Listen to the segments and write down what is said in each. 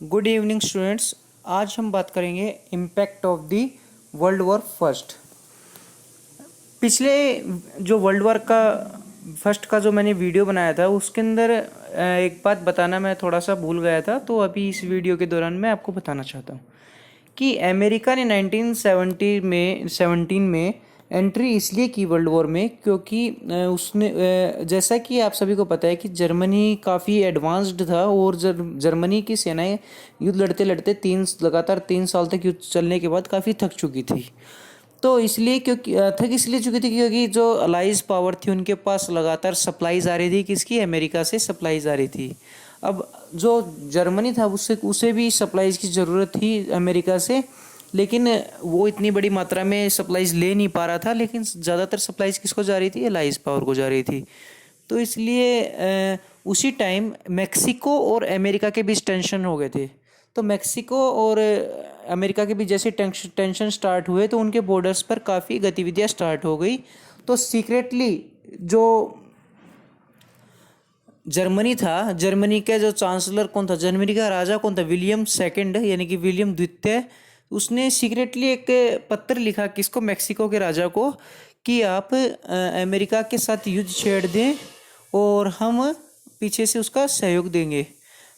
Good evening students. आज हम बात करेंगे impact of the world war first. पिछले जो वर्ल्ड वॉर का फर्स्ट का जो मैंने वीडियो बनाया था उसके अंदर एक बात बताना मैं थोड़ा सा भूल गया था, तो अभी इस वीडियो के दौरान मैं आपको बताना चाहता हूँ कि अमेरिका ने 1917 में एंट्री इसलिए की वर्ल्ड वॉर में क्योंकि उसने जैसा कि आप सभी को पता है कि जर्मनी काफ़ी एडवांस्ड था और जर्मनी की सेनाएं युद्ध लड़ते लड़ते लगातार 3 साल तक युद्ध चलने के बाद काफ़ी थक चुकी थी। तो इसलिए क्योंकि थक इसलिए चुकी थी क्योंकि जो अलाइज पावर थी उनके पास लगातार सप्लाईज आ रही थी। किसकी? अमेरिका से सप्लाईज आ रही थी। अब जो जर्मनी था उसे भी सप्लाईज की ज़रूरत थी अमेरिका से, लेकिन वो इतनी बड़ी मात्रा में सप्लाईज ले नहीं पा रहा था। लेकिन ज़्यादातर सप्लाईज किसको जा रही थी? अलाइज पावर को जा रही थी। तो इसलिए उसी टाइम मेक्सिको और अमेरिका के बीच टेंशन हो गए थे। तो मेक्सिको और अमेरिका के बीच जैसे टेंशन स्टार्ट हुए तो उनके बॉर्डर्स पर काफ़ी गतिविधियां स्टार्ट हो गई। तो सीक्रेटली जो जर्मनी था, जर्मनी का जो चांसलर कौन था, जर्मनी का राजा कौन था? विलियम सेकंड यानी कि विलियम द्वितीय। उसने सीक्रेटली एक पत्र लिखा किसको? मेक्सिको के राजा को, कि आप अमेरिका के साथ युद्ध छेड़ दें और हम पीछे से उसका सहयोग देंगे।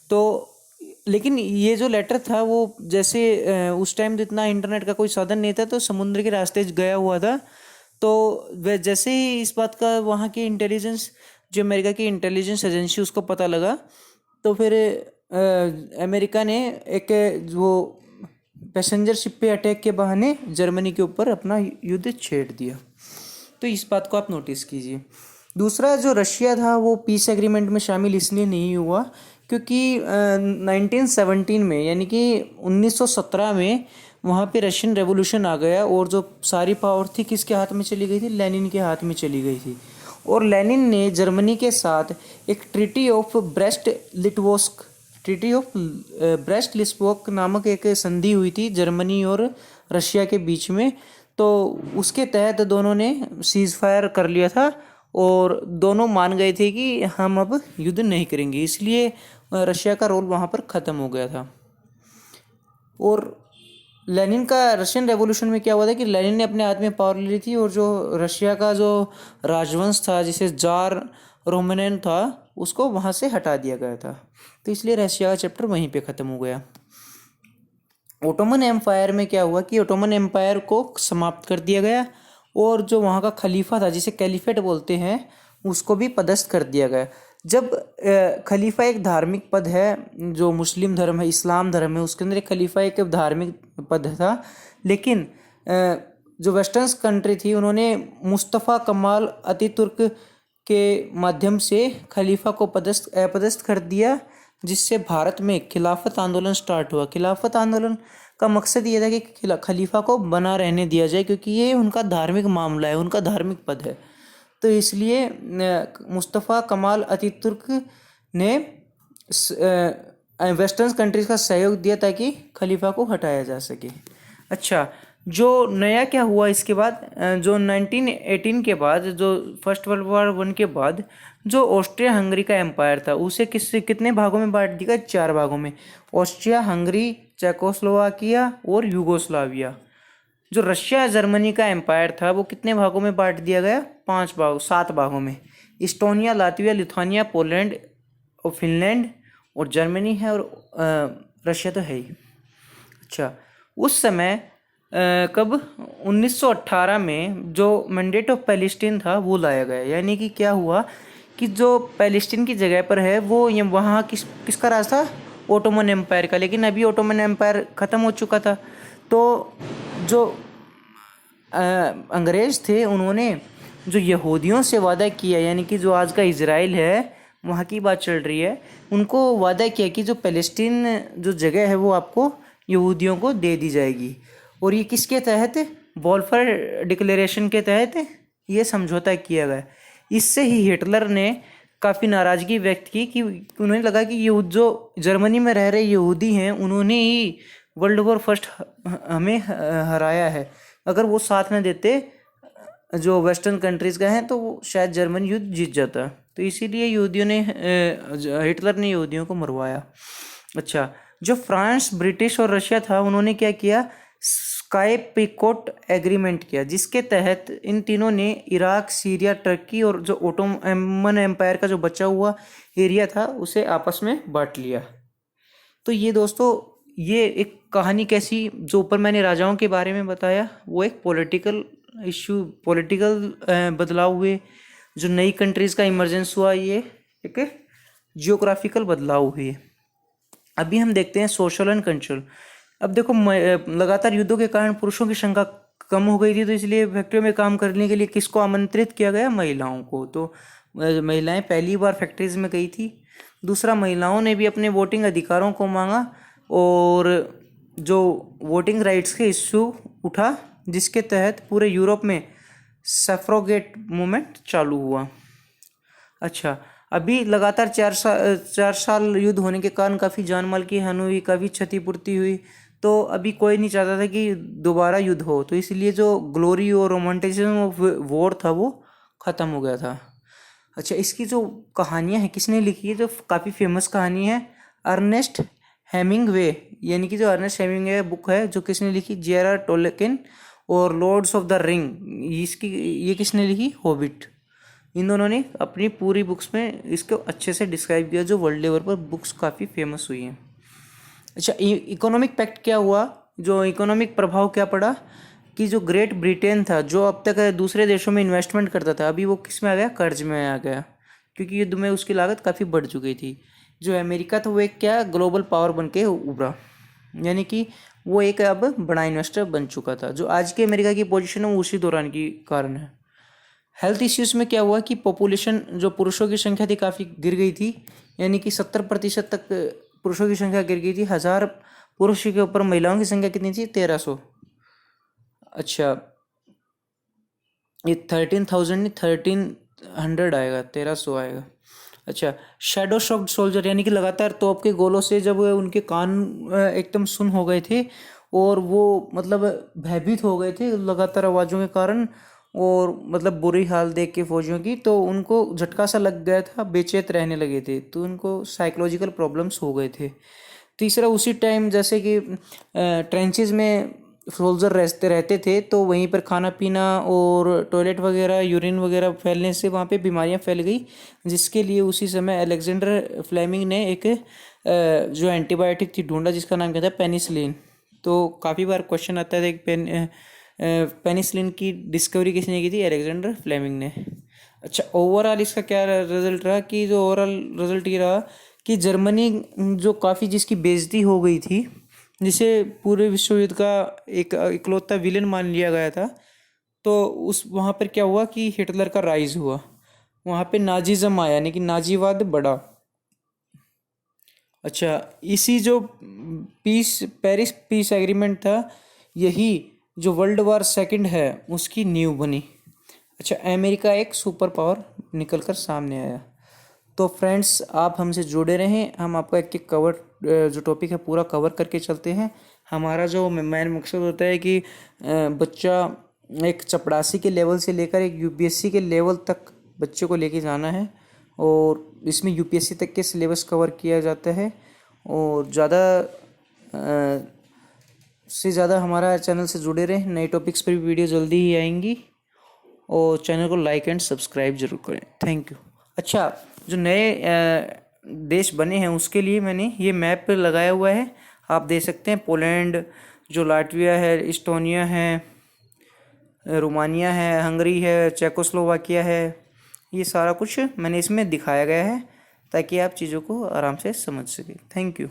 तो लेकिन ये जो लेटर था वो जैसे उस टाइम तो इतना इंटरनेट का कोई साधन नहीं था, तो समुद्र के रास्ते गया हुआ था। तो वह जैसे ही इस बात का वहाँ की इंटेलिजेंस, जो अमेरिका की इंटेलिजेंस एजेंसी, उसको पता लगा, तो फिर अमेरिका ने एक वो पैसेंजर शिप पे अटैक के बहाने जर्मनी के ऊपर अपना युद्ध छेड़ दिया। तो इस बात को आप नोटिस कीजिए। दूसरा जो रशिया था वो पीस एग्रीमेंट में शामिल इसलिए नहीं हुआ क्योंकि 1917 में यानी कि 1917 में वहाँ पे रशियन रेवोल्यूशन आ गया और जो सारी पावर थी किसके हाथ में चली गई थी? लेनिन के हाथ में चली गई थी। और लेनिन ने जर्मनी के साथ एक ट्रीटी ऑफ ब्रेस्ट लिस्बोक नामक एक संधि हुई थी जर्मनी और रशिया के बीच में। तो उसके तहत दोनों ने सीज फायर कर लिया था और दोनों मान गए थे कि हम अब युद्ध नहीं करेंगे। इसलिए रशिया का रोल वहाँ पर ख़त्म हो गया था। और लेनिन का रशियन रेवोल्यूशन में क्या हुआ था कि लेनिन ने अपने हाथ में पावर ले ली थी और जो रशिया का जो राजवंश था जिसे जार रोमनेन था उसको वहाँ से हटा दिया गया था। तो इसलिए रशिया का चैप्टर वहीं पे ख़त्म हो गया। ओटोमन एम्पायर में क्या हुआ कि ओटोमन एम्पायर को समाप्त कर दिया गया और जो वहाँ का खलीफा था जिसे कैलिफेट बोलते हैं उसको भी पदस्थ कर दिया गया। जब खलीफा एक धार्मिक पद है, जो मुस्लिम धर्म है, इस्लाम धर्म है, उसके अंदर एक खलीफा एक धार्मिक पद था। लेकिन जो वेस्टर्न कंट्री थी उन्होंने मुस्तफ़ा कमाल अतातुर्क के माध्यम से खलीफा को अपदस्थ कर दिया, जिससे भारत में खिलाफत आंदोलन स्टार्ट हुआ। खिलाफत आंदोलन का मकसद ये था कि खलीफा को बना रहने दिया जाए क्योंकि ये उनका धार्मिक मामला है, उनका धार्मिक पद है। तो इसलिए मुस्तफ़ा कमाल अतातुर्क ने वेस्टर्न कंट्रीज़ का सहयोग दिया ताकि खलीफा को हटाया जा सके। अच्छा, जो नया क्या हुआ इसके बाद, जो 1918 के बाद, जो फर्स्ट वर्ल्ड वॉर 1 के बाद जो ऑस्ट्रिया हंगरी का एम्पायर था उसे कितने भागों में बांट दिया? 4 भागों में। ऑस्ट्रिया हंगरी, चेकोस्लोवाकिया और यूगोस्लाविया। जो रशिया जर्मनी का एम्पायर था वो कितने भागों में बांट दिया गया? 7 भागों में। इस्टोनिया, लातविया, लिथुआनिया, पोलैंड और फिनलैंड और जर्मनी है और रशिया तो है ही। अच्छा, उस समय कब? 1918 में जो मैंडेट ऑफ पैलेस्टीन था वो लाया गया। यानी कि क्या हुआ कि जो पैलेस्टीन की जगह पर है वो वहाँ किसका राज था? ओटोमन एम्पायर का। लेकिन अभी ओटोमन एम्पायर ख़त्म हो चुका था। तो जो अंग्रेज़ थे उन्होंने जो यहूदियों से वादा किया, यानी कि जो आज का इजराइल है वहाँ की बात चल रही है, उनको वादा किया कि जो पैलेस्टीन जो जगह है वो आपको यहूदियों को दे दी जाएगी। और ये किसके तहत? बॉल्फर डिक्लेरेशन के तहत ये समझौता किया गया। इससे ही हिटलर ने काफ़ी नाराज़गी व्यक्त की कि उन्हें लगा कि ये जो जर्मनी में रह रहे यहूदी हैं उन्होंने ही वर्ल्ड वॉर फर्स्ट हमें हराया है। अगर वो साथ में देते जो वेस्टर्न कंट्रीज़ का है तो वो शायद जर्मनी युद्ध जीत जाता। तो इसीलिए हिटलर ने यहूदियों को मरवाया। अच्छा, जो फ्रांस, ब्रिटिश और रशिया था, उन्होंने क्या किया, स्काई पिकोट एग्रीमेंट किया, जिसके तहत इन तीनों ने इराक, सीरिया, टर्की और जो ओटोमन एम्पायर का जो बचा हुआ एरिया था उसे आपस में बांट लिया। तो ये दोस्तों, ये एक कहानी कैसी, जो ऊपर मैंने राजाओं के बारे में बताया, वो एक पॉलिटिकल इशू, पॉलिटिकल बदलाव हुए, जो नई कंट्रीज़ का इमरजेंस हुआ, ये एक जियोग्राफिकल बदलाव हुए। अभी हम देखते हैं सोशल एंड कल्चरल। अब देखो, लगातार युद्धों के कारण पुरुषों की संख्या कम हो गई थी, तो इसलिए फैक्ट्रियों में काम करने के लिए किसको आमंत्रित किया गया, महिलाओं को। तो महिलाएं पहली बार फैक्ट्रीज में गई थी। दूसरा, महिलाओं ने भी अपने वोटिंग अधिकारों को मांगा और जो वोटिंग राइट्स के इश्यू उठा, जिसके तहत पूरे यूरोप में सफ्रोगेट मूवमेंट चालू हुआ। अच्छा, अभी लगातार 4 साल युद्ध होने के कारण काफ़ी जान माल की हानि हुई, काफ़ी क्षतिपूर्ति हुई। तो अभी कोई नहीं चाहता था कि दोबारा युद्ध हो, तो इसलिए जो ग्लोरी और रोमांटिसिज्म ऑफ वॉर था वो ख़त्म हो गया था। अच्छा, इसकी जो कहानियाँ हैं किसने लिखी है, जो काफ़ी फेमस कहानी है, अर्नेस्ट हेमिंगवे, यानी कि जो अर्नेस्ट हेमिंगवे बुक है, जो किसने लिखी, J.R.R. टोल्किन और लॉर्ड्स ऑफ द रिंग, ये किसने लिखी, हॉबिट। इन दोनों ने अपनी पूरी बुक्स में इसको अच्छे से डिस्क्राइब किया, जो वर्ल्ड लेवल पर बुक्स काफ़ी फेमस हुई हैं। अच्छा, इकोनॉमिक पैक्ट क्या हुआ, जो इकोनॉमिक प्रभाव क्या पड़ा, कि जो ग्रेट ब्रिटेन था, जो अब तक दूसरे देशों में इन्वेस्टमेंट करता था, अभी वो किस में आ गया, कर्ज में आ गया, क्योंकि युद्ध में उसकी लागत काफ़ी बढ़ चुकी थी। जो अमेरिका था वो एक क्या, ग्लोबल पावर बन के उभरा, यानी कि वो एक अब बड़ा इन्वेस्टर बन चुका था। जो आज के अमेरिका की पोजीशन है वो उसी दौरान की कारण है। हेल्थ इश्यूज़ में क्या हुआ कि पॉपुलेशन, जो पुरुषों की संख्या थी, काफ़ी गिर गई थी, यानी कि 70% तक पुरुषों की संख्या गिर गई थी। 1000 पुरुष के ऊपर महिलाओं की संख्या कितनी थी, 1300। अच्छा, ये 13,000 नहीं, 1300 आएगा, 1300 आएगा। अच्छा, शैडो शॉक्ड सोल्जर, यानी कि लगातार तोप के गोलों से जब उनके कान एकदम सुन हो गए थे और वो मतलब भयभीत हो गए थे लगातार आवाज़ों के कारण, और मतलब बुरी हाल देख के फौजियों की, तो उनको झटका सा लग गया था, बेचैन रहने लगे थे, तो उनको साइकोलॉजिकल प्रॉब्लम्स हो गए थे। तीसरा, उसी टाइम जैसे कि ट्रेंचेस में सोल्जर रहते थे, तो वहीं पर खाना पीना और टॉयलेट वगैरह, यूरिन वगैरह फैलने से वहाँ पे बीमारियाँ फैल गई, जिसके लिए उसी समय अलेक्जेंडर फ्लेमिंग ने एक जो एंटीबायोटिक थी ढूंढा, जिसका नाम क्या था, पेनिसिलिन। तो काफ़ी बार क्वेश्चन आता है कि पेनिसिलिन की डिस्कवरी किसने की थी, अलेक्जेंडर फ्लेमिंग ने। अच्छा, ओवरऑल इसका क्या रिजल्ट रहा, कि जो ओवरऑल रिजल्ट ये रहा कि जर्मनी, जो काफ़ी जिसकी बेइज्जती हो गई थी, जिसे पूरे विश्व युद्ध का एक इकलौता विलेन मान लिया गया था, तो उस वहाँ पर क्या हुआ कि हिटलर का राइज हुआ, वहाँ पे नाजीज़म आया, यानी कि नाजीवाद बढ़ा। अच्छा, इसी जो पेरिस पीस एग्रीमेंट था, यही जो वर्ल्ड वार सेकंड है उसकी नींव बनी। अच्छा, अमेरिका एक सुपर पावर निकल कर सामने आया। तो फ्रेंड्स, आप हमसे जुड़े रहें, हम आपका एक कवर जो टॉपिक है पूरा कवर करके चलते हैं। हमारा जो मेन मकसद होता है कि बच्चा एक चपरासी के लेवल से लेकर एक यूपीएससी के लेवल तक बच्चे को लेके जाना है, और इसमें यूपीएससी तक के सिलेबस कवर किया जाता है। और ज़्यादा से ज़्यादा हमारा चैनल से जुड़े रहें, नए टॉपिक्स पर भी वीडियो जल्दी ही आएंगी, और चैनल को लाइक एंड सब्सक्राइब जरूर करें। Thank you. अच्छा, जो नए देश बने हैं उसके लिए मैंने ये मैप लगाया हुआ है, आप देख सकते हैं। पोलैंड, जो लाटविया है, इस्टोनिया है, रोमानिया है, हंगरी है, चेकोस्लोवाकिया है, ये सारा कुछ मैंने इसमें दिखाया गया है ताकि आप चीज़ों को आराम से समझ सकें। Thank you.